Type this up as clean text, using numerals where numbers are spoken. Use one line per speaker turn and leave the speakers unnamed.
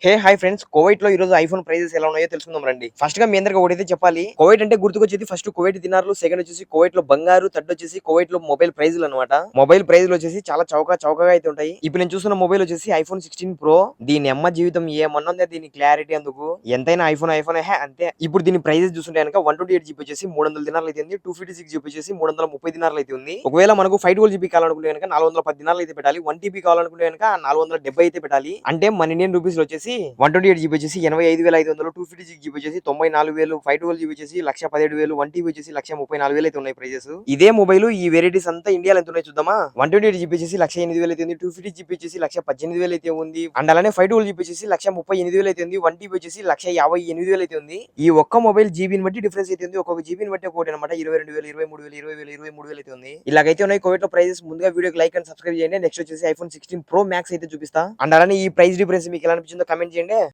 Hi friends, Kuwait లో ఈ రోజు ఐఫోన్ ప్రైజెస్ ఎలా ఉన్నాయో తెలుసుకుందాం రండి. ఫస్ట్ గా మీ అందరికి ఒకటైతే చెప్పాలి, కోవైట్ అంటే గుర్తుకొచ్చేది ఫస్ట్ కువైట్ దినార్లు, సెకండ్ వచ్చేసి కోవైట్ లో బంగారు, థర్డ్ వచ్చేసి కోవైట్ లో మొబైల్ ప్రైజులు అనమాట. మొబైల్ ప్రైజులు వచ్చేసి చాలా చౌకగా అయితే ఉంటాయి. ఇప్పుడు నేను చూస్తున్న మొబైల్ వచ్చేసి ఐఫోన్ 16 ప్రో. దీని అమ్మ జీవితం ఏమన్నా ఉందా, దీని క్లారిటీ అందుకు ఎంతైనా ఐఫోన్ అంతే. ఇప్పుడు దీని ప్రైజెస్ చూస్తుంటే కనుక 128 జీబీ వచ్చేసి 300 దినార్లు అయితే ఉంది, 256 జీబీ వచ్చేసి 330 దినార్లు అయితే ఉంది. ఒకవేళ మనకు 512 జీబీ కావాలనుకుంటే కనుక 410 దినార్లు అయితే పెట్టాలి. 1 టీబీ కావాలనుకుంటే కనుక 470 అయితే పెట్టాలి. అంటే మన ఇండియన్ రూపీస్ లో వచ్చేసి 128 జీబీ వచ్చేసి 85,500, 256 జీబీ వచ్చేసి 94,000, 512 జీబీ వచ్చేసి 1,17,000, 1 టీబీ వచ్చేసి 1,34,000 అయితే ఉన్నాయి ప్రైజెస్. ఇదే మొబైల్ ఈ వెరైటీస్ అంతా ఇండియాలో ఎంత ఉన్నాయి చూద్దామా. 128 జీబీ వచ్చేసి 1,08,000 అయితే ఉంది, 250 జీబీ వచ్చేసి 1,18,000 అయితే ఉంది. అండ్ అలానే 512 జీబీ వచ్చేసి 1,38,000 అయితే ఉంది, 1 టీబీ వచ్చేసి 1,58,000 అయితే ఉంది. ఈ ఒక్క మొబైల్ జీబీని బట్టి డిఫరెన్స్ అయితే ఉంది. ఒక్కొక్క జీబీని బట్టి ఒకటి అనమాట. 22,000, 23,000, 20,000, 23,000 అయితే ఉంది. ఇలాగైతే ఉన్నాయి కోవిడ్ లో ప్రైజెస్. ముందుగా వీడియోకి లైక్ అండ్ సబ్స్క్రైబ్ చేయండి. నెక్స్ట్ వచ్చేసి ఐఫోన్ 16 ప్రో మ్యాక్స్ అయితే చూపిస్తా. అండ్ అలానే ఈ ప్రైస్ డిఫరెన్స్ మీకు ఎలా అనిపించిందో కమెంట్ చేయండి.